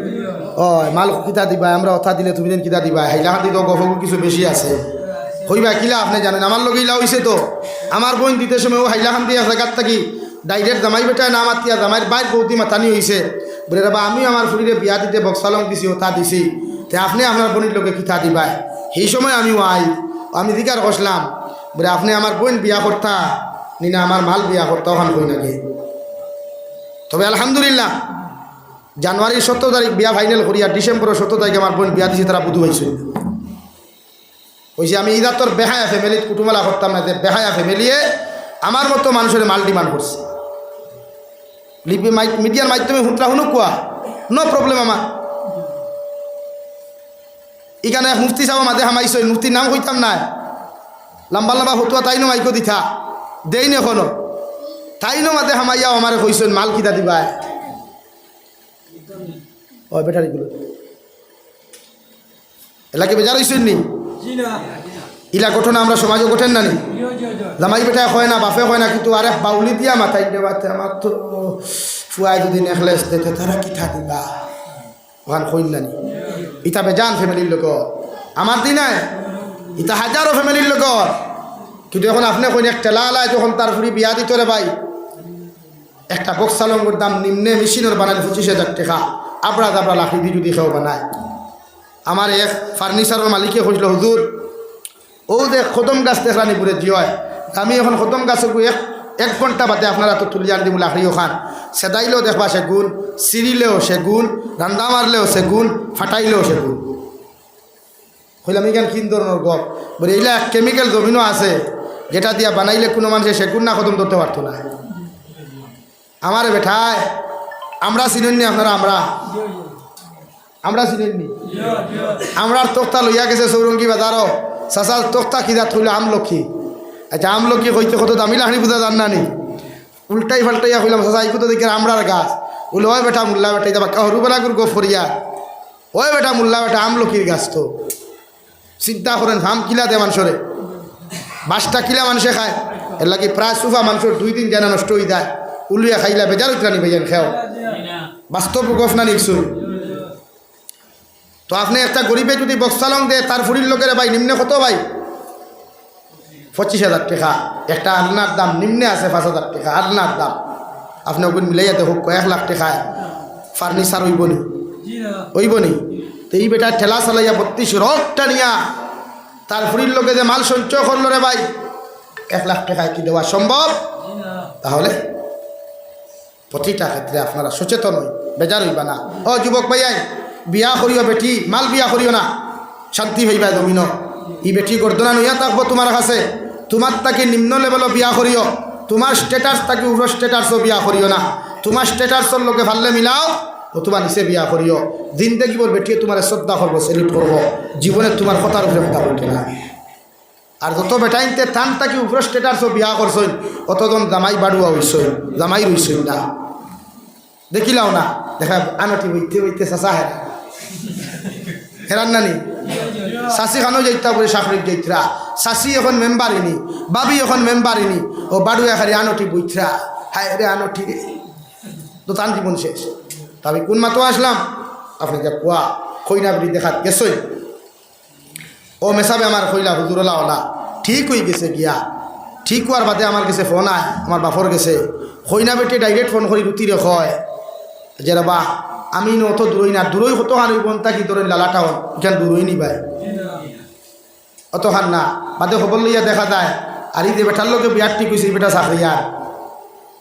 ও মাল কিতা দিবা আমরা অথা দিলে তুমি দিন কিতা দিবা হাইলাহাতি তো গফগু কিছু বেশি আছে হইবা কিলা আপনি জানেন আমার লগে ইলা হইছে তো আমার বোন দিতে সময় ও হাইলাহান দিয়ে জায়গার থাকি ডাইরেক্ট জামাই বেটায় না মাতিয়া জামাইয়ের বাইর বৌদি মাতানি হইছে বলে রাবা আমি আমার ফুরিরে বিয়া দিতে বক্সালং দিছি ওথা দিছি তে আপনি আপনার বোনের লোকে কিতা দিবাই সেই সময় আমি আমি দিকার কষলাম বলে আপনি আমার বোন বিয়া করতা নিনা আমার মাল বিয়া করতা ওখান কই নাকি। তবে আলহামদুলিল্লাহ জানুয়ারির 17 তারিখ বিয়া ফাইনাল করি আর ডিসেম্বরের 17 তারিখে আমার বোন বিয়া দিছে তারা বুধু হয়েছে ওইছে আমি ইদার তোর বেহায়া ফ্যামিলিত কুটুমালা করতাম না যে বেহায়া ফ্যামিলিয়ে আমার মতো মানুষের মাল ডিমান্ড করছে লিপি মিডিয়ার মাধ্যমে হুঁটরা শুনুক কোয়া নো প্রবলেম আমার এখানে মুফতি সাহেব মাঝে হামাইছ মুফতির নাম কইতাম না লম্বা লম্বা হতুয়া তাইনো মাইকো দিথা দেই নে এখনো তাইনো মাঝে হামাইয়াও আমারে কইছেন মাল কিতা দিবা ও বেটারিগুলো এলাকে বেজার হইছেন নি ইলা ঘটনা আমরা সমাজে ঘটেন না নি জামাই বেটায় হয় না বাপে হয় না কিন্তু আরে বাউলি দিয়া মাথায় দেবাতে আমার তো ফুয়াই যদি নেকলেস দিতে তারা কিতা দিবা ওখান কইল নানি ইতা বেজান ফ্যামিলির লোক আমার দিনায় ইতা হাজারো ফ্যামিলির লোক কিন্তু এখন আপনি কইন এক টেলা আলায় যখন তার ফুরি বিয়া দিত রে ভাই একটা বক্সালঙ্গর দাম নিম্নে মেশিনের বানালে 25,000 টাকা আবরা দাবরা লাখি দি যদি খেয়েও বানায়। আমার এক ফার্নিচারের মালিকে কইছিল হুজুর ও যে খতম গাছ দেখলানি পুরে জিয় আমি এখন খতম গাছকে 1 ঘন্টা বাদে আপনারা তো তুলিয়ান দিব লাখড়িও খান সেদাইলেও দেখবা সেগুন সিরিলেও সেগুন রান্না মারলেও সেগুন ফাটাইলেও সেগুন কইলাম এখান কিন ধরনের গপ বলে এইলা কেমিক্যাল জমিনও আছে যেটা দিয়া বানাইলে কোনো মানুষের সেগুন না খতম ধরতে পারতো না। আমার বেঠায় আমরা চিনেননি আপনারা আমরা চিনেননি আমরার তক্তা লইয়া গেছে সৌরঙ্গী বাজারও চাচা তক্তা কিনা থইল আমলক্ষী আচ্ছা আমলক্ষী কইতে কত দামি লাখড়ি বুঝা জান না নি উল্টাই ফাল্টাইয়া কইলাম চাচা এই তো দেখে আমরার গাছ বলে ওই বেটা মুল্লা বেটাই যাবা হরুবেলা গুর গফরিয়া ওই বেটা মুল্লা বেটা আমলক্ষীর গাছ তো চিন্তা করেন হাম কিলা দে মানুষরে 5টা কিলা মানুষে খায় এর লাগে প্রায় সুফা মানুষের 2 দিন জানা নষ্ট হয়ে যায় উলিয়া খাইলা বেজার উঠলানি ভাইয়ান খেও বাস্তব গফ না নিশ্চয়। তো আপনি একটা গরিবে যদি বক্সালং দে তার ফুরির লোকের ভাই নিম্নে কত ভাই 25,000 টাকা একটা আলনার দাম নিম্নে আছে 5,000 টাকা আলনার দাম আপনি ওগুন মিলাইয়াতে হোক 1 লাখ টাকায় ফার্নিচার হইবনি তো এই বেটা ঠেলা চালাইয়া 32 রকটা নিয়া তার ফুরির লোকে যে মাল সঞ্চয় করলো রে ভাই 1 লাখ টাকায় কি দেওয়া সম্ভব? তাহলে প্রতিটা ক্ষেত্রে আপনারা সচেতন হই বেজার হইবা না। ও যুবক ভাইয়াই বিয়া করিও বেটি মাল বিয়া করিও না শান্তি হইবা জমিন ই বেটি গর্দনা নইয়া থাকবো তোমার কাছে তোমার তাকে নিম্ন লেভেলও বিয়া করিও তোমার স্ট্যাটাস থাকি উপর স্ট্যাটাসও বিয়া করিও না, তোমার স্ট্যাটাসর লোকে ভাললে মিলাও ও তোমার নিচে বিয়া করিও। জিন্দগি বল বেটিয়ে তোমার শ্রদ্ধা করবো, সেলিউট করবো, জীবনে তোমার কথার উপরে কথা বলতে না। আর যত বেটাইনতে থান থাকি উপর স্ট্যাটাসও বিয়া করছই অতজন জামাই বাড়ুয়া হইছই, জামাই রইছই না। দেখিলাও না দেখা আনটি বইতে বইতে চাষা হেরান নানি শাশি খানো যাইতা বলে চাকরি যাইতরা, শাশি এখন মেম্বারিনি, বাবি এখন মেম্বারিনি, ও বাড়ুয়া খালি আনটি বইতরা, হায় রে আনটি রে, তো তান জীবন শেষ। তবে কোন মাতো আসলাম আপনি যা কুয়া খইনা বলি দেখাত গেছই, ও মেসাবে আমার কইলা হুজুরলা ওলা ঠিক হয়ে গেছে গিয়া। ঠিক হওয়ার বাদে আমার কাছে ফোন আয়, আমার বাপর গেছে খইনা বেটে ডাইরেক্ট ফোন করি রুতি রে হয় যে বা আমি অত দূরই না, দূরই হতো হান ওই বনতা কি ধরেন লালাটা হন এখান দূরই নি ভাই অত হান না। বাদে খবর লইয়া দেখা যায় আর এই যে বেটার লোকে বিয়ার ঠিক হয়েছে বেটা চাকরিয়ান,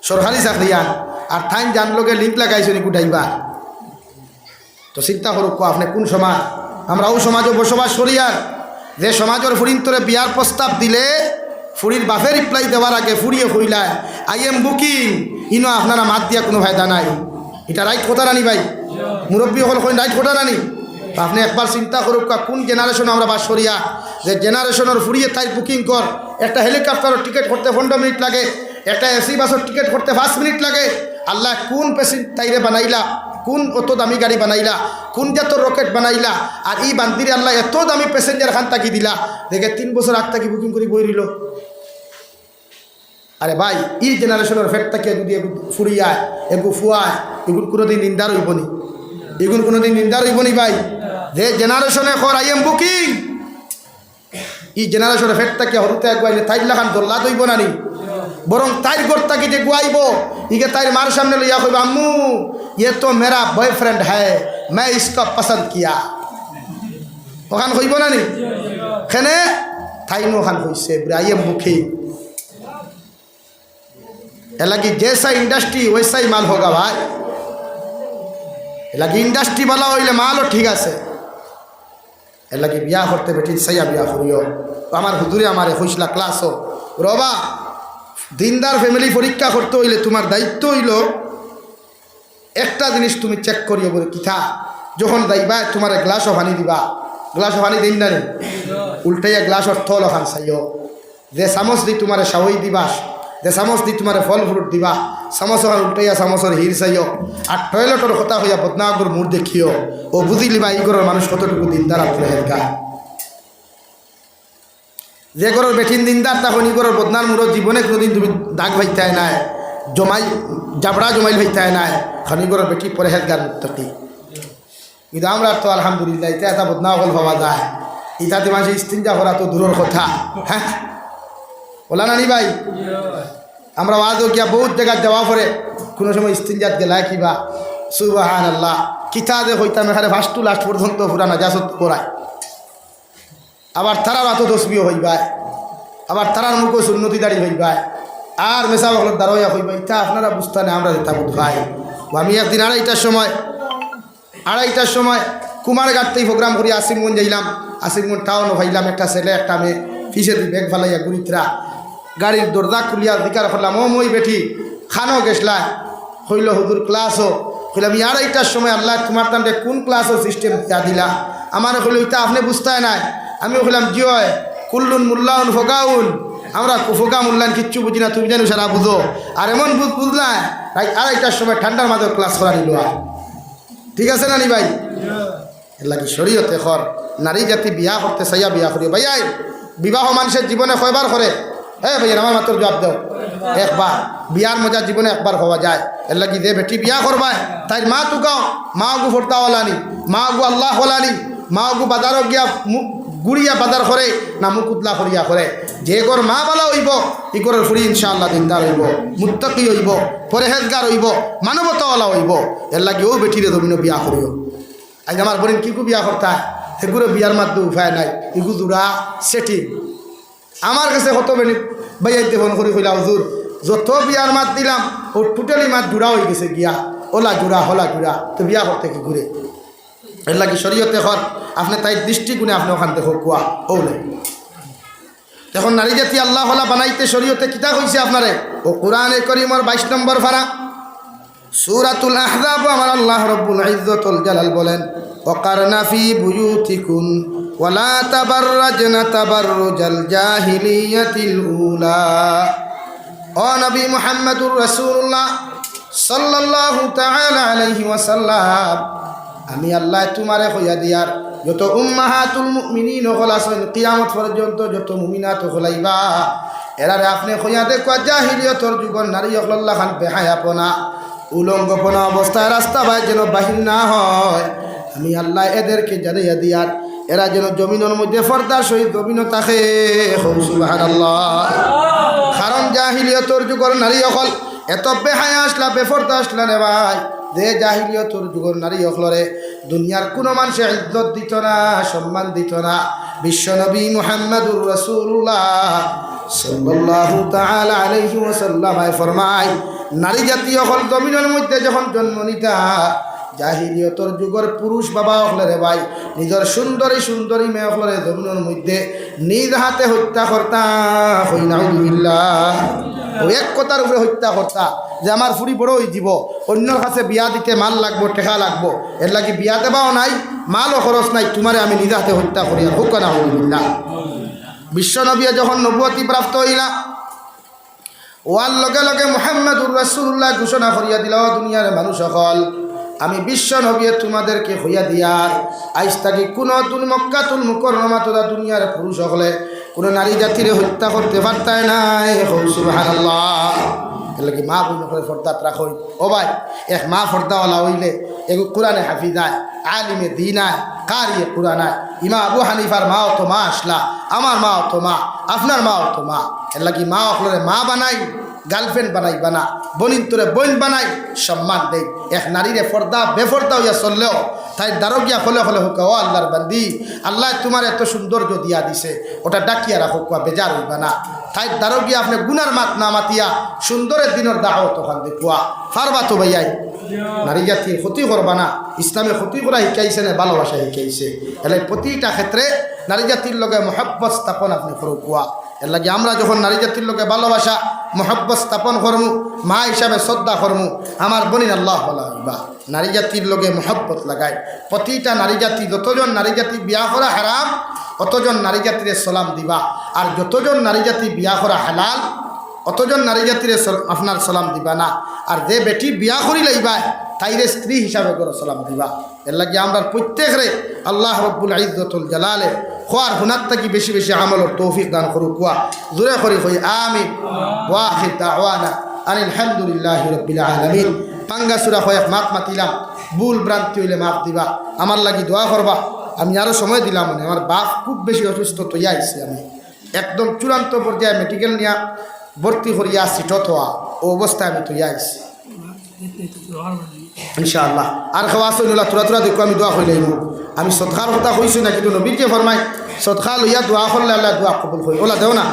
সরকারি চাকরিয়ান, আর ঠাইন জান লোকে লিঙ্ক লাগাইছে নি গুটাইবা। তো চিন্তা করুক আপনি কোন সমাজ, আমরা ও সমাজে বসবাস করি। আর যে সমাজের ফুরিন তোরে বিয়ার প্রস্তাব দিলে ফুরির বাপে রিপ্লাই দেওয়ার আগে ফুরিয়ে ফুরিলায় আই এম বুকিং, ইনো আপনারা মাত দিয়া কোনো ফায়দা নাই। এটা রাইট কথা রানি ভাই, মুরব্বী হল রাইট কথা রানি। আপনি একবার চিন্তা করুক কোন জেনারেশন আমরা বাস করিয়া, যে জেনারেশনের ফুরিয়ে তাই বুকিং কর। একটা হেলিকপ্টারের টিকিট করতে 15 মিনিট লাগে, একটা এসি বাসের টিকিট করতে 5 মিনিট লাগে। আল্লাহ কোন পেশেন্ট তাইরে বানাইলা, কোন অত দামি গাড়ি বানাইলা, কোন জাতর রকেট বানাইলা, আর এই বান্দিরে আল্লাহ এত দামি প্যাসেঞ্জার খান তাকি দিলা দেখে 3 বছর আগ তাকি বুকিং করে বই রইল। আরে ভাই এই জেনারেশনের ফেট তাকে যদি ফুরিয়ায় এগু ফুয়ায় এগুলো কোনোদিন নিন্দার হইবনি, এগুলো কোনোদিন নিন্দার হইবনি ভাই। যে জেনারেশনে কর আই এম বুকিং, এই জেনারেশনের ফেট তাকে হরুতে আগুয়াইলে তাইর লাখান দোল্লা দইব না নি, বরং তাইর গোরটাকে যে গুয়াইব ইকে তাইর মার সামনে লইয়া কইব আম্মু ये तो मेरा बॉयफ्रेंड है, मैं इसका पसंद किया। ওখান হইব না নি খেনে থাইনো ওখান হইছে আই এম বুকিং। এলাকি जैसा इंडस्ट्री वैसा ही माल होगा भाई। এলাকি ইন্ডাস্ট্রি वाला হইলে মালও ঠিক আছে। এলাকি বিয়া করতে বেটি সাইয়া বিয়া করিও। আমার হুজুরে আমার 21 লাখ ক্লাসও রবা দিনদার ফ্যামিলি পরীক্ষা করতে হইলে তোমার দায়িত্ব হইল একটা জিনিস তুমি চেক করিও বলে কিথা যখন যাইবা তোমার গ্লাসও পানি দিবা, গ্লাসও পানি দিন না উল্টাইয়া গ্লাসর থল ওখান চাইও। যে চামচ দি তোমার সাওয়াই দিবা, যে চামচ দি তোমার ফল ফ্রুট দিবা, চামচ ওখান উল্টাইয়া চামচর হির চাইও। আর টয়লেটর কথা হইয়া বদনাগর মুড় দেখিও, ও বুঝিলিবা এই ঘরের মানুষ কতটুকু দিনদার আপনার হেলকা। যে ঘরের বেঠিন দিনদার তখন এই ঘরের বদনার মুড়ো জীবনে কোনোদিন তুমি দাগ ভাইতায় নাই, জমাই জাবড়া জমাইল ভাইতায় নাই, খনি ঘরের বেটি পরে হেলকার মুক্তি। কিন্তু আমরা তো আলহামদুলিল্লাহ এটা এটা বদনা হল ভাবা যায়, ইটাতে মানুষের ইস্তিনজা করা তো দূরের কথা। হ্যাঁ বলা নানি ভাই, আমরা আজও গিয়া বহুত জায়গায় দেওয়া পরে কোনো সময় ইস্তিনজাত গেলায় কিবা সুবহানাল্লাহ কিতা যে হইতাম এখানে ফার্স্ট টু লাস্ট পর্যন্ত পুরা নাজাসত করায়। আবার তারার এত দোষবিও হইবায়, আবার তারার মুখে সুন্নতি দাঁড়ি হইবায়, আর মেসা বকলের দাঁড়াইয়া হইবা। ইটা আপনারা বুঝতে নেই, আমরা যেটা বুঝ ভাই। আমি একদিন আড়াইটার সময় কুমারঘাটতেই প্রোগ্রাম করি আসিমগঞ্জ যাইলাম, আসিমগঞ্জ টাউনও ভাইলাম। একটা ছেলে একটা মেয়ে ফিসে দি ব্যাগ ফালাইয়া গুরিতরা গাড়ির দরজা খুলিয়া বিকার করলাম, ও মই বেঠি খানো গেছলা হইল হুজুর ক্লাসও কইলাম আড়াইটার সময় আল্লাহ তোমার তান্ডে কোন ক্লাসও সিস্টেম দিয়া দিলা। আমার হইল ইটা আপনি বুঝতে নাই। আমি কইলাম জি হয় কুল্লুন মুল্লাউন ফোকাউন, আমরা ফোকা মূল্যায়ন কিচ্ছু বুঝি না, তুমি জানো সারা বুঝো। আর এমন বুঝলা আড়াইটার সময় ঠান্ডার মাঝে ক্লাস করা নিল। ঠিক আছে নানি ভাই, এলাকি শরীয়তে খর নারী জাতি বিয়া করতে চাইয়া বিয়া করি। ভাইয়াই বিবাহ মানুষের জীবনে কয়বার করে? হ্যাঁ ভাইয়া আমার মাত্র জবাব দাও, একবার। বিয়ার মজা জীবনে একবার হওয়া যায়। এর লাগি যে বেটি বিয়া করবায় তাই মা তুকাও, মা গু ফোরতাওয়ালানি, মা গু আল্লাহ হলানি, মা গু বাজারও গিয়া গুড়িয়া বাজার করে না মুকুতলা করিয়া করে। যে গর মা বালা হইব ই গরের ফুরি ইনশাআল্লাহ দিনদার হইব, মুত্তাকি হইব, পরেহেজগার হইব, মানবতাওয়ালা হইব। এর লাগি ও বেটিরে ধমিন বিয়া করিও। আজ আমার বলেন কি বিয়া করতা সেগুলো বিয়ার মাধ্যমে উপায় নাই, ইগু জোড়া সেটিং। আমার কাছে কত বেনি ভাইয়াইতে ফোন করি কইলা হুজুর যত বিয়ার মাত দিলাম ও টোটালি মাত জোড়া হয়ে গেছে গিয়া, ওলা জোড়া হলা জোড়া, তো বিয়া করতে কি ঘুরে। এর লাগি শরীয়তে হর আপনি তাই দৃষ্টিগুণে আপনি ওখান থেকে কুয়া ওলে। এখন নারী জাতি আল্লাহ হলা বানাইতে শরীয়তে কিতা কইছে আপনারে ও কোরআনে করিমর 22 নম্বর পারা সূরাতুল আহজাব আমার আল্লাহ রাব্বুল ইজ্জাতুল জালাল বলেন ওয়াকারনা ফি বুয়ুতিকুম ওয়ালা তাবাররাজনা তাবাররুজাল জাহিলিয়াতিল উলা। ও নবী মুহাম্মদুর রাসূলুল্লাহ সাল্লাল্লাহু তাআলা আলাইহি ওয়াসাল্লাম আমি আল্লাহ তোমারে কইয়া দিয়ার যত উম্মাহাতুল মুমিনিন হল আছেন কিয়ামত পর্যন্ত যত মুমিনাত হলাইবা এরারে আপনি কইয়া দেখো জাহিলিয়তর যুগর নারী হল্লাহ খান বেহায়াপনা উলঙ্গপনা অবস্থায় রাস্তা বাই যেন বাহির না হয় আমি আল্লাহ এদেরকে জানাইয়া দিয়ার এরা যেন জমিনের মধ্যে ফর্দার সহিত জমিন থাকে সুবহানাল্লাহ। কারণ জাহিলিয়তর যুগর নারী হল এত বেহায়া আসলা বেফর্দা আসলা রে ভাই যে জাহিলিয়তর যুগর নারী হলরে দুনিয়ার কোনো মানুষে ইজ্জত দিত না সম্মান দিত না। বিশ্বনবী মুহাম্মদুর রাসূলুল্লাহ সাল্লাল্লাহু তাআলা আলাইহি ওয়াসাল্লাম ফরমায় নারী জাতীয় হল জমিনের মধ্যে যখন জন্ম নিতা জাহিলিয়তর যুগর পুরুষ বাবা হলরে ভাই নিজের সুন্দরী সুন্দরী মেয়ে হলরে জমিনের মধ্যে নিজ হাতে হত্যা করতা হই নাউযুবিল্লাহ। ও এক কথার উপরে হত্যা করতা যে আমার ফুরি বড় হয়ে যাব অন্যর কাছে বিয়া দিতে মাল লাগবো টেকা লাগবো এর লাগি বিয়া দেবাও নাই মালও খরচ নাই তোমারে আমি নিজ হাতে হত্যা করি আর হুক নাউযুবিল্লাহ। বিশ্বনবী যখন নবুয়তি প্রাপ্ত হইলা ওয়ার লগে লগে মুহাম্মদুর রাসূলুল্লাহ ঘোষণা করিয়া দিল দুনিয়ার মানুষ সকল আমি বিশ্ব নবী তোমাদেরকে হইয়া দিয়ার আইজ থাকি কোনো মক্কাতুল মুকাররমা তোরা দুনিয়ার পুরুষ সকলে কোনো নারী জাতিরে হত্যা করতে পারতায় নাই সুবহানাল্লাহ। এর লাগি মা বোন করে ফর্দাত রাখই ও ভাই এক মা ফর্দাওয়ালা হইলে এগো কোরআনে হাফিজায় আলিমে দিনায় কারিয়ে কোরআনায় ইমা আবু হানিফার মাও তো মা আসলা আমার মাও তো মা আপনার মাও তো মা এর লাগি মা অকলরে মা বানাই গার্লফ্রেন্ড বানাই বানা বনিন তোরে বোন বানাই সম্মান দেই এক নারীরে ফর্দা বেফর্দা হইয়া চললেও তাই দারগিয়া হলে হলে হোক ও আল্লাহর বান্দি আল্লাহ তোমার এত সৌন্দর্য দিয়া দিছে ওটা ডাকিয়া রাখো কুয়া বেজার হইবা না তাই দারগিয়া আপনি গুনার মাত না মাতিয়া সুন্দরের দিনের দাও তখন দেখুয়া ফারবা তো ভাইয়াই নারী জাতির ক্ষতি করবা না ইসলামে ক্ষতি করা শিকাইছে না ভালোবাসা শিকাইছে এলে প্রতিটা ক্ষেত্রে নারী জাতির লগে মহব্বত স্থাপন আপনি করো কুয়া এর লাগে আমরা যখন নারী জাতির লোকে ভালোবাসা মহব্বত স্থাপন করমু মা হিসাবে শ্রদ্ধা করমু আমার বনিন আল্লাহ বলা হইবা নারী জাতির লোকে মহব্বত লাগায় প্রতিটা নারী জাতি যতজন নারী জাতি বিয়া করা হারাম অতজন নারী জাতির সালাম দিবা আর যতজন নারী জাতি বিয়া করা হালাল অতজন নারী জাতির আপনার সালাম দিবা না আর যে বেটি বিয়া করি লাইবা তাইরে স্ত্রী হিসাবে করে সালাম দিবা এর লাগে আমরা প্রত্যেকরে আল্লাহ রব্বুল ইজ্জতুল জালালে খোয়ার হুনার থাকি বেশি বেশি আমলের তৌফিক দান করুক কুয়া জোরে করি কই আমিন ওয়া আখির দাওয়ানা আনিল হামদুলিল্লাহি রাব্বিল আলামিন। পাঙ্গা সুরা কয়েক মাত মাতিলাম ভুল ভ্রান্তি হইলে মাপ দিবা আমার লাগি দোয়া করবা। আমি আরও সময় দিলাম মানে আমার বাপ খুব বেশি অসুস্থ তৈয়া আইছি আমি একদম চূড়ান্ত পর্যায়ে মেডিকেল নিয়ে ভর্তি করিয়া আসছি টথোয়া ও অবস্থায় আমি তৈয়া আইছি ইনশাআল্লাহ। আর খাওয়া আসলা তোরা তোরা দেখো আমি দোয়া করি আমি সৎকার কথা কইছি না কিন্তু নবীর যে ফরমাই সৎকার লইয়া দোয়া করলে আল্লাহ দোয়া কবুল করি ওলা দেও না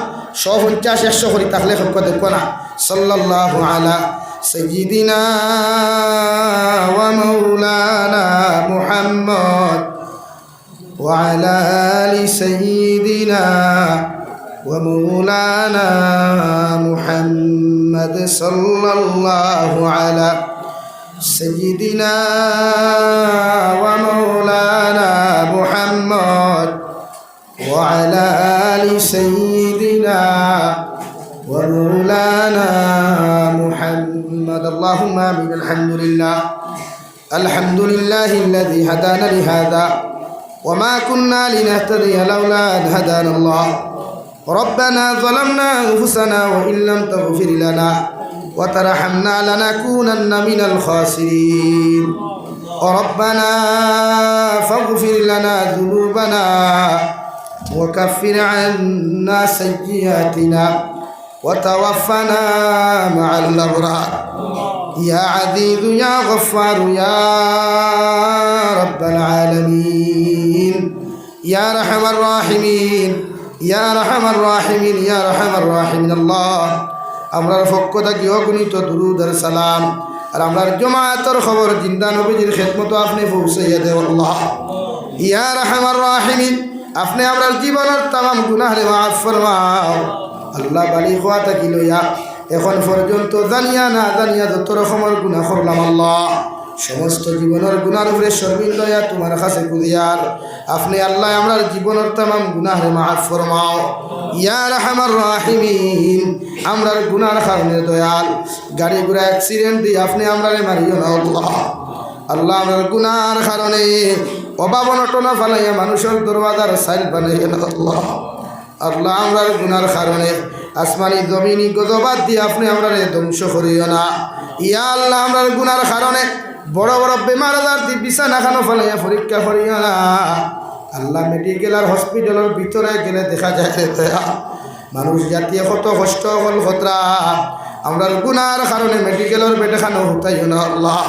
150 100 করি তাহলে সবকে দেখো না সাল্লাল্লাহু আলা সাইয়্যিদিনা ওয়া মাওলানা মুহাম্মদ ওয়া আলা আলি সাইয়্যিদিনা ওয়া মাওলানা মুহাম্মদ সাল্লাল্লাহু আলা سيدنا ومولانا محمد وعلى آل سيدنا ومولانا محمد اللهم آمين. الحمد لله الذي هدانا لهذا وما كنا لنهتدي لولا أن هدانا الله ربنا ظلمنا أنفسنا وإن لم تغفر لنا وترحمنا لنكونن من الخاسرين ربنا فاغفر لنا ذنوبنا وكفر عنا سيئاتنا وتوفنا مع الأبرار يا عزيز يا غفار يا رب العالمين يا أرحم الراحمين يا أرحم الراحمين يا أرحم الراحمين الله আমরার পক্ষ থেকে অগণিত দুরূদ আর সালাম আর আমরার জামাতের খবর জিন্দা নবীজির খিদমত আপনি পৌঁছাইয়া দেও আল্লাহ ইয়া আরহামার রাহিমিন আপনি আমরা জীবনের তাম গুনাহরে মাফ ফরমাও আল্লাহ বাড়ি খোয়া থাকি লইয়া এখন পর্যন্ত জানিয়া না জানিয়া যত রকমের গুনাহ করলাম আল্লাহ সমস্ত জীবনের গুনার উপরে শর্মিন লইয়া তোমার কাছে কুদিয়ার আপনি আল্লাহ আমরা জীবনের তাম গুনাহরে মাফ ফরমাও ইয়া রাহমার রাহিমিন আমরার গুনার কারণে দয়াল গাড়ি ঘোড়া অ্যাক্সিডেন্ট দিয়ে আপনি আমরারে মারিও না আল্লাহ আল্লাহ আমরার গুনার কারণে অভাব অনটনা ফালাইয়া মানুষের দরওয়াজার সাইল বানাইয়া না আল্লাহ আল্লাহ আমরার গুনার কারণে আসমানি জমিনি গজবাদ দিয়ে আপনি আমরারে ধ্বংস করিও না ইয়া আল্লাহ আমরার গুনার কারণে বড় বড় বেমার আজার দিয়ে বিছানা খানো ফালাইয়া পরীক্ষা করিও না আল্লাহ মেডিকেল আর হসপিটালের ভিতরে গেলে দেখা যায় মানুষ জাতীয় কত কষ্ট হল খতরা আমরার গুনার কারণে মেডিকেলের বেডে খানো হতাইও না আল্লাহ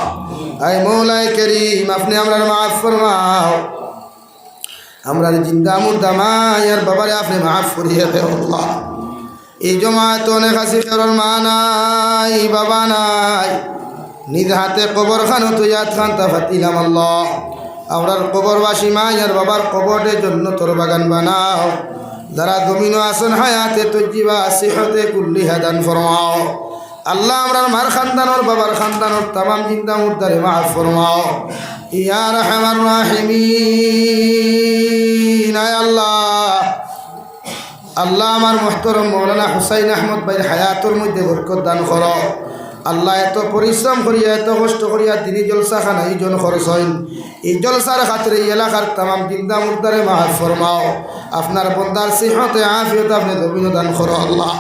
আই মৌলাই করিম আপনি আমরার মাফ ফরমাও আমরার জিন্দা মুর্দা মায়ের বাবারে আপনি মাফ করিয়ে দেও আল্লাহ এই জমায়েত অনেক আছে কারোর মা নাই বাবা নাই নিজ হাতে কবর খানো তুইয়াত খান্তা ফাতিলাম আল্লাহ আমরার কবরবাসী মায়ের বাবার কবরের জন্য তোর বাগান বানাও যারা জমিন আসন হায়াতে তজিবা সিহতে কুল্লি হাদান ফরমাও আল্লাহ আমরার মার খানদানোর বাবার খানদানোর তামাম চিন্তা মুর্দারে মাফ ফরমাও ইয়া রাহমার রাহিমিন আয় আল্লাহ আল্লাহ আমার মুহতারাম মাওলানা হুসাইন আহমদ ভাইয়ের হায়াতের মধ্যে বরকত দান করো আল্লাহ এত পরিশ্রম করিয়া এত কষ্ট করিয়া তিনি জলসা খান এইজন খরচ হইন এই জলসার খাতিরে এই এলাকার তামাম চিন্তা মুর্দারে মাফ ফরমাও আপনার বন্দার সিহতে আফিয়ত আপনি জমিন দান করো আল্লাহ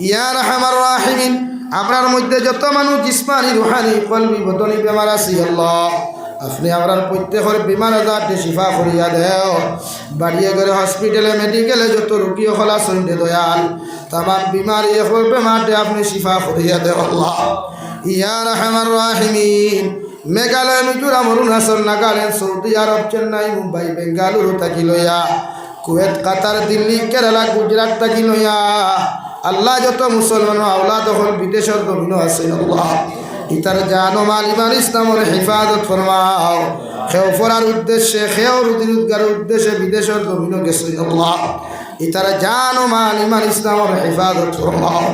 ইয়া রাহমার রাহিমিন আমরার মধ্যে যত মানুষ জিসমানি রুহানি কলবি বদনি বেমার আছি আল্লাহ আপনি আমরার প্রত্যেকের বিমান আজারটি শিফা করিয়া দেও বাড়িয়ে করে হসপিটালে মেডিকেলে যত রুগী হলা সন্ধ্যে দয়াল তামাম বিমারি এখন বেমারটি আপনি শিফা করিয়া দেও আল্লাহ ইয়া রাহমার রাহিমিন মেঘালয় মিজোরাম অরুণাচল নাগাল্যান্ড সৌদি আরব চেন্নাই মুম্বাই বেঙ্গালুরু থাকি লইয়া কুয়েত কাতার দিল্লি কেরালা গুজরাট থাকি লইয়া আল্লাহ যত মুসলমান আওলাদ হল বিদেশের জমিন আছে আল্লাহ ইতার জানো মাল ইমান ইসলামের হেফাজত ফরমাও খেও ফরার উদ্দেশ্যে খেও রুজি রোজগারের উদ্দেশ্যে বিদেশের জমিন গেছে আল্লাহ ইতার জানো মাল ইমান ইসলামের হেফাজত ফরমাও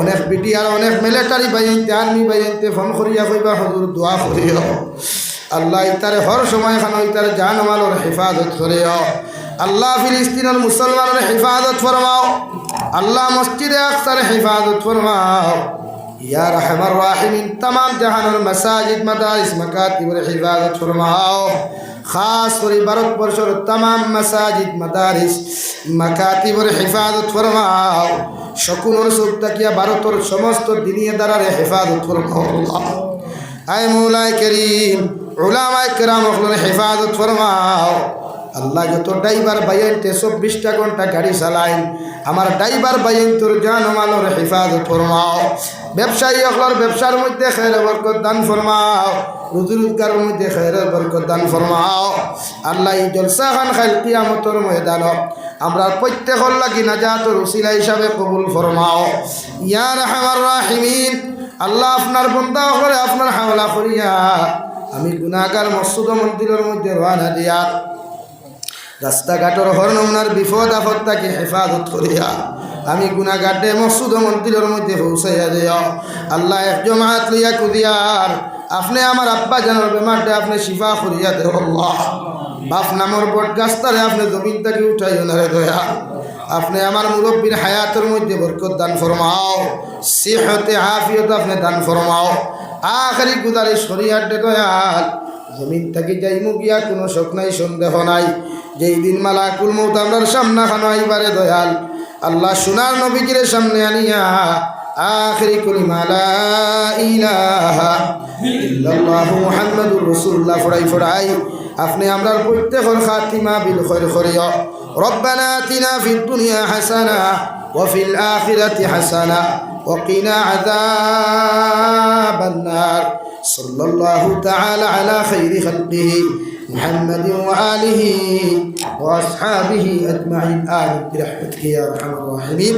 অনেক বিটিআর অনেক মিলিটারি বাইনতে আর্মি বাইনতে ফোন করিয়া কইবা হুজুর দোয়া করিও আল্লাহ ইতারে হর সময় খানো ইতার জানো মালের হেফাজত করিও আল্লাহ ফিলিস্তিনের মুসলমানের হেফাজত ফরমাও আল্লাহ মসজিদে আকসার হেফাজত ফরমাও ইয়া রাহমার রাহিমিন तमाम জাহানের মাসাজিদ মাদারিস মাকাতিবের হেফাজত ফরমাও খাস করে ভারতবর্ষের तमाम মাসাজিদ মাদারিস মাকাতিবের হেফাজত ফরমাও শকুনের সুখ তাকিয়া ভারতের সমস্ত দিনীয় দ্বারার হেফাজত ফরমাও আল্লাহ আয় মৌলাই করিম উলামায়ে কেরাম ওগুলোর হেফাজত ফরমাও আল্লাহ যত ড্রাইভার বাইনতে 24টা ঘন্টা গাড়ি চালাইন আমার ড্রাইভার বাইন তোর জান মালের হেফাজত ফরমাও ব্যবসায়ী ওগুলোর ব্যবসার মধ্যে খায়র বরকত দান ফরমাও রুজি রোজগারের মধ্যে খায়র বরকত দান ফরমাও আল্লাহ এই জলসা খান খাইল কিয়ামতের ময়দান আমরা প্রত্যেকর লাগি নাজাতের ওসিলা হিসাবে কবুল ফরমাও ইয়া রাহমার রাহিমিন আল্লাহ আপনার বান্দা করে আপনার হাওলা করিয়া আমি গুনাহগার মসজিদ ও মন্দিরের মধ্যে রওনা দিয়া রাস্তাঘাটের হর নমুনার বিপদ আপদ তাকে হেফাজত করিয়া আমি গুনাহগারে মসজিদ ও মন্দিরের মধ্যে পৌঁছাইয়া দিও আল্লাহ এক জমাত লইয়া কুদিয়ার আপনি আমার আব্বা জানার বেমারটা আপনি শিফা করিয়া দেও আল্লাহ বাপ নামর বট গাছটারে আপনি জমিন থেকে উঠাইও না রে দয়া আপনি আমার মুরব্বীর হায়াতের মধ্যে বরকত দান ফরমাও সিহতে আফিয়ত আপনি দান ফরমাও আখরি গুদারে শরীয়ত দয়াল জমিন থেকে যাইমু গিয়া কোনো শোক নাই সন্দেহ নাই যেই দিন মালাকুল মউত আমরার সামনে খানো আইবারে দয়াল আল্লাহ সোনার নবীজির সামনে আনিয়া আখরি কলিমা লা ইলাহা ইল্লাল্লাহু মুহাম্মাদুর রাসূলুল্লাহ ফরাই আপনি আমরার প্রত্যেকের খাতিমা বিল খৈর করিও রব্বানা আতিনা ফিদ দুনিয়া হাসানা ওয়া ফিল আখিরাতি হাসানা ওয়া কিনা আযাবান নার সাল্লাল্লাহু তাআলা আলা খাইরি খালকিহি محمد وآله وأصحابه أجمعين آمين برحمتك يا أرحم الراحمين